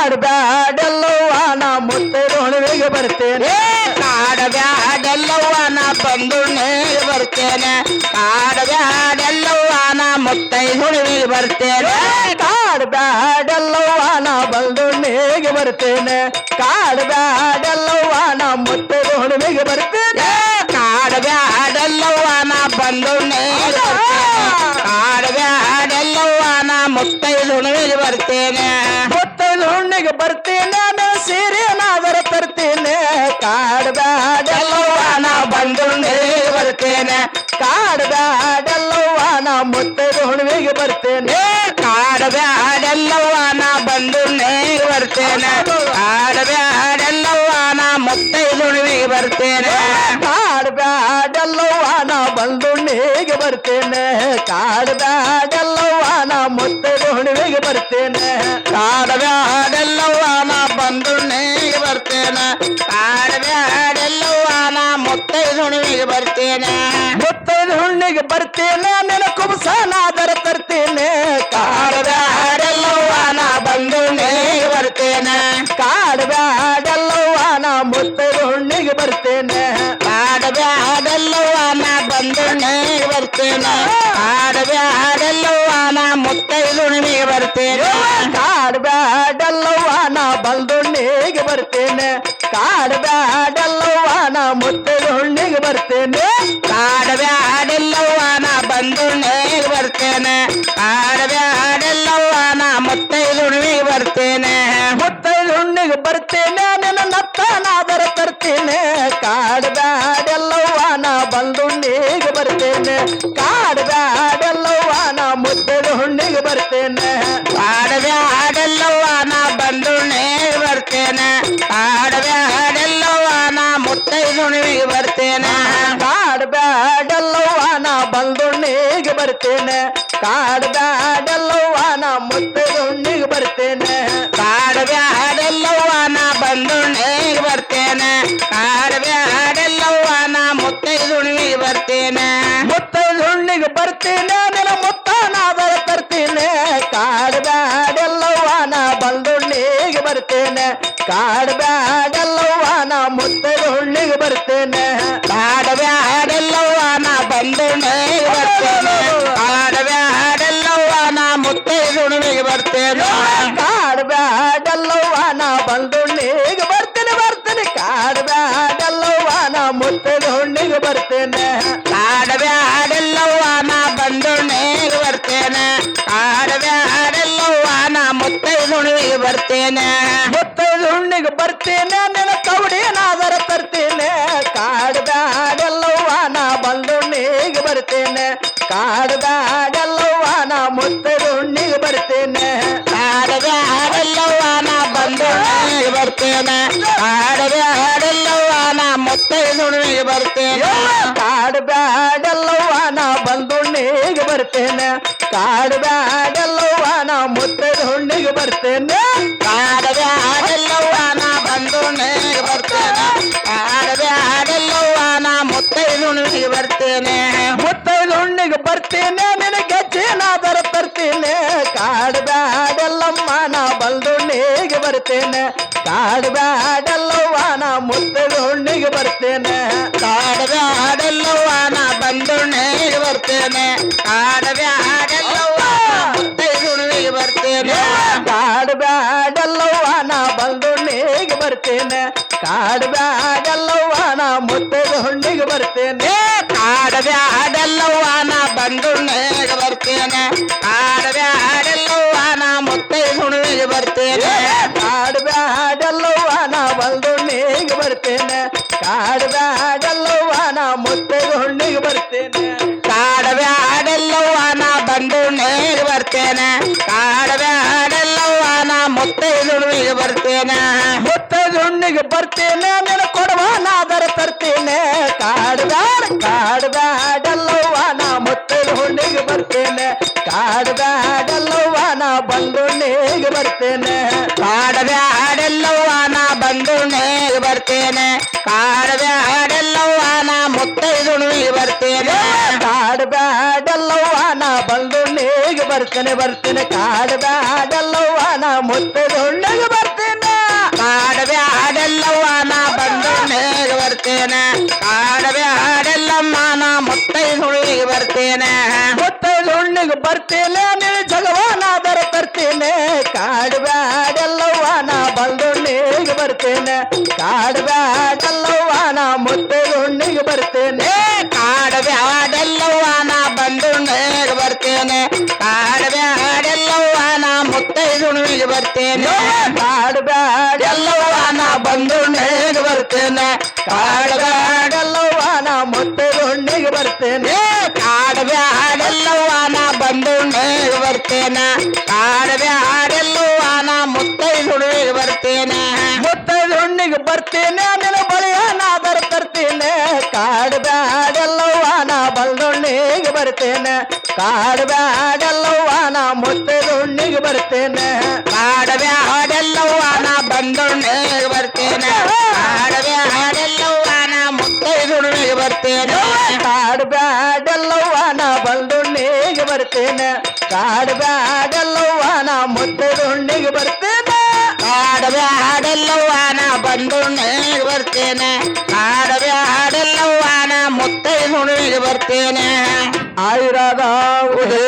ಕಾಡಬ್ಯಾಡಲ್ಲವ್ವ ನಾ ಮುತ್ತೈದು ಹುಣ್ಣಿಮೆಗೆ ಬರ್ತೇನೆ ಕಾಡಬ್ಯಾಡಲ್ಲವ್ವ ನಾ ಬಂದುಣ್ಣೆಗೆ ಬರ್ತೇನೆ ಕಾಡಬ್ಯಾಡಲ್ಲವ್ವ ನಾ ಮುತ್ತೈದು ಹುಣ್ಣಿಮೆಗೆ ಬರ್ತೇನೆ ಕಾಡಬ್ಯಾಡಲ್ಲವ್ವ ನಾ ಬಂದುಣ್ಣೆಗೆ ಬರ್ತೇನೆ ಕಾಡಬ್ಯಾಡಲ್ಲವ್ವ ನಾ ಮುತ್ತೈದು ಹುಣ್ಣಿಮೆಗೆ ಬರ್ತೇನೆ ಕಾಡಬ್ಯಾಡಲ್ಲವ್ವ ನಾ ಬಂದುಣ್ಣೆಗೆ ಬರ್ತೇನೆ ಕಾಡಬ್ಯಾಡಲ್ಲವ್ವ ನಾ ಮುತ್ತೈದು ಹುಣ್ಣಿಮೆಗೆ ಬರ್ತೇನೆ ಮುತ್ತೈದು ಹುಣ್ಣಿಗೆ ಬರ್ತೇನೆ ನಾ ಸೀರೆನಾದರ ತರ್ತೇನೆ ಕಾಡಬ್ಯಾಡಲ್ಲವ್ವ ನಾ ಬಂದುಣ್ಣೆಗೆ ಬರ್ತೇನೆ ಕಾಡಬ್ಯಾಡಲ್ಲವ್ವ ನಾ ಮುತ್ತೈದು ಹುಣ್ಣಿಮೆಗೆ ಬರ್ತೇನೆ ಕಾಡಬ್ಯಾಡಲ್ಲವ್ವ ನಾ ಬಂದುಣ್ಣೆಗೆ ಬರ್ತೇನೆ ಕಾಡಬ್ಯಾಡಲ್ಲವ್ವ ನಾ ಮುತ್ತೈದು ಹುಣ್ಣಿಮೆಗೆ ಬರ್ತೇನೆ ಕಾಡಬ್ಯಾಡಲ್ಲವ್ವ ನಾ ಬಂದುಣ್ಣೆಗೆ ಬರ್ತೇನೆ ಕಾಡಬ್ಯಾಡಲ್ಲವ್ವ ನಾ ಮುತ್ತೈದು ಹುಣ್ಣಿಮೆಗೆ ಬರ್ತೇನೆ ಕಾಡಬ್ಯಾಡಲ್ಲವ್ವ ನಾ ಬಂದುಣ್ಣೆಗೆ ಬರ್ತೇನೆ ಕಾಡಬ್ಯಾಡಲ್ಲವ್ವ ನಾ ಮುತ್ತೈದು ಹುಣ್ಣಿಮೆಗೆ ಬರ್ತೇನೆ ಮುತ್ತೈದು ಹುಣ್ಣಿಗೆ ಬರ್ತೇನೆ ನಿನ್ನ ಕುಬಸನಾದರ ತರ್ತೇನೆ ಕಾಡಬ್ಯಾಡಲ್ಲವ್ವ ನಾ ಬಂದುಣ್ಣೆಗೆ ಬರ್ತೇನೆ ಕಾಡಬ್ಯಾಡಲ್ಲವ್ವ ನಾ ಮುತ್ತೈದು ಹುಣ್ಣಿಗೆ ಬರ್ತೇನೆ ಕಾಡಬ್ಯಾಡಲ್ಲವ್ವ ನಾ ಬಂದುಣ್ಣೆಗೆ ಬರ್ತೇನೆ ಕಾಡಬ್ಯಾಡಲ್ಲವ್ವ ನಾ ಮುತ್ತೈದು ಹುಣ್ಣಿಮೆಗೆ ಬರ್ತೇನೆ ಕಾಡಬ್ಯಾಡಲ್ಲವ್ವ ನಾ ಬಂದುಣ್ಣಿಗೆ ಬರ್ತೇನೆ ಕಾಡಬ್ಯಾಡಲ್ಲವ್ವ ನಾ ಮುತ್ತೈದು ಹುಣ್ಣಿಗೆ ಬರ್ತೇನೆ ಕಾಡಬ್ಯಾಡಲ್ಲವ್ವ ನಾ ಬಂದುಣ್ಣೆಗೆ ಬರ್ತೇನೆ ಕಾಡಬ್ಯಾಡಲ್ಲವ್ವ ನಾ ಮುತ್ತೈದು ಹುಣ್ಣಿಮೆಗೆ ಬರ್ತೇನೆ ಮುತ್ತೈದು ಹುಣ್ಣಿಗೆ ಬರ್ತೇನೆ ನಿನ್ನ ನತ್ತನಾದರ ತರ್ತೇನೆ ಕಾಡಬ್ಯಾಡಲ್ಲವ್ವ ನಾ ಬಂದುಣ್ಣಿಗೆ ಬರ್ತೇನೆ ಕಾಡಬ್ಯಾಡಲ್ಲವ್ವ ನಾ ಮುತ್ತೈದು ಹುಣ್ಣಿಗೆ ಬರ್ತೇನೆ ಕಾಡಬ್ಯಾಡಲ್ಲವ್ವ ನಾ ಬಂದುಣ್ಣೆಗೆ ಬರ್ತೇನೆ ಕಾಡಬ್ಯಾಡಲ್ಲವ್ವ ನಾ ಮುತ್ತೈದು ಹುಣ್ಣಿಮೆಗೆ ಬರ್ತೇನೆ ಕಾಡಬ್ಯಾಡಲ್ಲವ್ವ ನಾ ಬಂದುಣ್ಣಿಗೆ ಬರ್ತೇನೆ ಕಾಡಬ್ಯಾಡಲ್ಲವ್ವ ನಾ ಮುತ್ತೈದು ಹುಣ್ಣಿಗೆ ಬರ್ತೇನೆ ಕಾಡಬ್ಯಾಡಲ್ಲವ್ವ ನಾ ಬಂದುಣ್ಣೆಗೆ ಬರ್ತೇನೆ ಕಾಡಬ್ಯಾಡಲ್ಲವ್ವ ನಾ ಮುತ್ತೈದು ಹುಣ್ಣಿಮೆಗೆ ಬರ್ತೇನೆ ಮುತ್ತೈದು ಹುಣ್ಣಿಗೆ ಬರ್ತೇನೆ ನಿನ್ನ ಮುತ್ತನಾದರ ತರ್ತೇನೆ ಕಾಡಬ್ಯಾಡಲ್ಲವ್ವ ನಾ ಬಂದುಣ್ಣಿಗೆ ಬರ್ತೇನೆ ಕಾಡಬ್ಯಾಡಲ್ಲವ್ವ ನಾ ಮುತ್ತೈದು ಹುಣ್ಣಿಗೆ ಬರ್ತೇನೆ ಕಾಡಬ್ಯಾಡಲ್ಲವ್ವ ನಾ ಬಂದುಣ್ಣೆಗೆ ಬರ್ತೇನೆ ಕಾಡಬ್ಯಾಡಲ್ಲವ್ವ ನಾ ಮುತ್ತೈದು ಹುಣ್ಣಿಮೆಗೆ ಬರ್ತೇನೆ ಕಾಡಬ್ಯಾಡಲ್ಲವ್ವ ನಾ ಬಂದುಣ್ಣಿಗೆ ಬರ್ತೇನೆ ಬರ್ತೇನೆ ಕಾಡಬ್ಯಾಡಲ್ಲವ್ವ ನಾ ಮುತ್ತೈದು ಹುಣ್ಣಿಗೆ ಬರ್ತೇನೆ ಕಾಡಬ್ಯಾಡಲ್ಲವ್ವ ನಾ ಬಂದುಣ್ಣೆಗೆ ಬರ್ತೇನೆ ಕಾಡಬ್ಯಾಡಲ್ಲವ್ವ ನಾ ಮುತ್ತೈದು ಹುಣ್ಣಿಮೆಗೆ ಬರ್ತೇನೆ ಮುತ್ತೈದು ಹುಣ್ಣಿಗೆ ಬರ್ತೇನೆ ನಿನ್ನ ಕವಡಿನಾದರ ತರ್ತೇನೆ ಕಾಡಬ್ಯಾಡಲ್ಲವ್ವ ನಾ ಬಂದುಣ್ಣಿಗೆ ಬರ್ತೇನೆ ಕಾಡಬ್ಯಾಡಲ್ಲವ್ವ ನಾ ಮುತ್ತೈದು ಹುಣ್ಣಿಗೆ ಬರ್ತೇನೆ ಕಾಡಬ್ಯಾಡಲ್ಲವ್ವ ನಾ ಬಂದುಣ್ಣೆಗೆ ಬರ್ತೇನೆ ಕಾಡಬ್ಯಾಡಲ್ಲವ್ವ ನಾ ಮುತ್ತೈದು ಹುಣ್ಣಿಮೆಗೆ ಬರ್ತೇನೆ ಕಾಡಬ್ಯಾಡಲ್ಲವ್ವ ನಾ ಬಂದುಣ್ಣಿಗೆ ಬರ್ತೇನೆ ಕಾಡಬ್ಯಾಡಲ್ಲವ್ವ ನಾ ಮುತ್ತೈದು ಹುಣ್ಣಿಗೆ ಬರ್ತೇನೆ ಕಾಡಬ್ಯಾಡಲ್ಲವ್ವ ನಾ ಬಂದುಣ್ಣೆಗೆ ಬರ್ತೇನೆ ಕಾಡಬ್ಯಾಡಲ್ಲವ್ವ ನಾ ಮುತ್ತೈದು ಹುಣ್ಣಿಮೆಗೆ ಬರ್ತೇನೆ ಮುತ್ತೈದು ಹುಣ್ಣಿಗೆ ಬರ್ತೇನೆ ನಿನ್ನ ಗೆಜ್ಜೆನಾದರ ತರ್ತೇನೆ ಕಾಡಬ್ಯಾಡಲ್ಲಮ್ಮ ನಾ ಬಂದುಣ್ಣಿಗೆ ಬರ್ತೇನೆ ಕಾಡಬ್ಯಾಡಲ್ಲವ್ವ ನಾ ಮುತ್ತೈದು ಹುಣ್ಣಿಗೆ ಬರ್ತೇನೆ ಕಾಡಬ್ಯಾಡಲ್ಲವ್ವ ನಾ ಬಂದುಣ್ಣೆಗೆ ಬರ್ತೇನೆ ಕಾಡಬ್ಯಾಡಲ್ಲವ್ವ ನಾ ಮುತ್ತೈದು ಹುಣ್ಣಿಮೆಗೆ ಬರ್ತೇನೆ ಕಾಡಬ್ಯಾಡಲ್ಲವ್ವ ನಾ ಬಂದುಣ್ಣಿಗೆ ಬರ್ತೇನೆ ಕಾಡಬ್ಯಾಡಲ್ಲವ್ವ ನಾ ಮುತ್ತೈದು ಹುಣ್ಣಿಗೆ ಬರ್ತೇನೆ ಕಾಡಬ್ಯಾಡಲ್ಲವ್ವ ನಾ ಬಂದುಣ್ಣೆಗೆ ಬರ್ತೇನೆ ಕಾಡಬ್ಯಾಡಲ್ಲವ್ವ ನಾ ಮುತ್ತೈದು ಹುಣ್ಣಿಮೆಗೆ ಬರ್ತೇನೆ ಕಾಡಬ್ಯಾಡಲ್ಲವ್ವ ನಾ ಬಂದುಣ್ಣಿಗೆ ಬರ್ತೇನೆ ಕಾಡಬ್ಯಾಡಲ್ಲವ್ವ ನಾ ಮುತ್ತೈದು ಹುಣ್ಣಿಗೆ ಬರ್ತೇನೆ ಕಾಡಬ್ಯಾಡಲ್ಲವ್ವ ನಾ ಬಂದುಣ್ಣೆಗೆ ಬರ್ತೇನೆ ಕಾಡಬ್ಯಾಡಲ್ಲವ್ವ ನಾ ಮುತ್ತೈದು ಹುಣ್ಣಿಮೆಗೆ ಬರ್ತೇನೆ ಮುತ್ತೈದು ಹುಣ್ಣಿಗೆ ಬರ್ತೇನೆ ನಿನ್ನ ಕೊಡವನಾದರ ತರ್ತೇನೆ ಕಾಡಬ್ಯಾಡಲ್ಲವ್ವ ನಾ ಮುತ್ತೈದು ಹುಣ್ಣಿಗೆ ಬರ್ತೇನೆ ಕಾಡಬ್ಯಾಡಲ್ಲವ್ವ ನಾ ಬಂದುಣ್ಣಿಗೆ ಬರ್ತೇನೆ ಕಾಡಬ್ಯಾಡಲ್ಲವ್ವ ನಾ ಬಂದುಣ್ಣೆಗೆ ಬರ್ತೇನೆ ಕಾಡಬ್ಯಾಡಲ್ಲವ್ವ ನಾ ಮುತ್ತೈದು ಹುಣ್ಣಿಮೆಗೆ ಬರ್ತೇನೆ ಕಾಡಬ್ಯಾಡಲ್ಲವ್ವ ನಾ ಬಂದುಣ್ಣಿಗೆ ಬರ್ತೇನೆ ಕಾಡಬ್ಯಾಡಲ್ಲವ್ವ ನಾ ಮುತ್ತೈದು ಹುಣ್ಣಿಗೆ ಬರ್ತೇನೆ ಕಾಡಬ್ಯಾಡೆಲ್ಲವ್ವ ನಾ ಬಂದುಣ್ಣೆಗೆ ಬರ್ತೇನೆ ಕಾಡಬ್ಯಾಡೆಲ್ಲಮ್ಮ ನಾ ಮುತ್ತೈದುಣಿಗೆ ಬರ್ತೇನೆ ಮುತ್ತೈದು ಹುಣ್ಣಿಗೆ ಬರ್ತೇನೆ ನಿನ್ನ ಜಗವಾನಾದರ ತರ್ತೇನೆ ಕಾಡಬ್ಯಾಡೆಲ್ಲವ್ವ ನಾ ಬಂದುಣ್ಣಿಗೆ ಬರ್ತೇನೆ ಕಾಡಬ್ಯಾಡೆಲ್ಲವ್ವ ನಾ ಮುತ್ತೈದು ಹುಣ್ಣಿಗೆ ಬರ್ತೇನೆ ಕಾಡಬ್ಯಾಡೆಲ್ಲವ್ವ ನಾ ಬಂದುಣ್ಣೆಗೆ ಬರ್ತೇನೆ ಕಾಡಬ್ಯಾಡೆಲ್ಲವ್ವ ನಾ ಮುತ್ತೈದುಣಿಗೆ ಬರ್ತೇನೆ ಕಾಡಬ್ಯಾಡೆಲ್ಲವ್ವ ನಾ ಬಂದುಣ್ಣಿಗೆ ಬರ್ತೇನೆ ಕಾಡಬ್ಯಾಡೆಲ್ಲವ್ವ ನಾ ಮುತ್ತೈದು ಹುಣ್ಣಿಗೆ ಬರ್ತೇನೆ ಕಾಡಬ್ಯಾಡೆಲ್ಲವ್ವ ನಾ ಬಂದುಣ್ಣೆಗೆ ಬರ್ತೇನೆ ಕಾಡಬ್ಯಾಡೆಲ್ಲವ್ವ ನಾ ಮುತ್ತೈದುಣಿಗೆ ಬರ್ತೇನೆ ಮುತ್ತೈದು ಹುಣ್ಣಿಗೆ ಬರ್ತೇನೆ ನಿನ್ನ ಬಳಿಯನಾದರ ತರ್ತೇನೆ ಕಾಡಬ್ಯಾಡೆಲ್ಲವ್ವ ನಾ ಬಂದುಣ್ಣಿಗೆ ಬರ್ತೇನೆ ಕಾಡಬ್ಯಾಡೆಲ್ಲವ್ವ ನಾ ಮುತ್ತೈದು ಹುಣ್ಣಿಗೆ ಬರ್ತೇನೆ ಕಾಡಬ್ಯಾಡೆಲ್ಲವ್ವ ನಾ ಬಂದುಣ್ಣೆಗೆ ಬರ್ತೇನೆ ಕಾಡಬ್ಯಾಡೆಲ್ಲವ್ವ ನಾ ಮುತ್ತೈದುಣಿಗೆ ಬರ್ತೇನೆ ಕಾಡಬ್ಯಾಡೆಲ್ಲವ್ವ ನಾ ಬಂದುಣ್ಣಿಗೆ ಬರ್ತೇನೆ ಕಾಡಬ್ಯಾಡೆಲ್ಲವ್ವ ನಾ ಮುತ್ತೈದು ಹುಣ್ಣಿಗೆ ಬರ್ತೇನೆ ಕಾಡಬ್ಯಾಡೆಲ್ಲವ್ವ ನಾ ಬಂದುಣ್ಣೆಗೆ ಬರ್ತೇನೆ ಕಾಡಬ್ಯಾಡೆಲ್ಲವ್ವ ನಾ ಮುತ್ತೈದುಣಿಗೆ ಬರ್ತೇನೆ ಆಯುರಾಗ ಉದೇ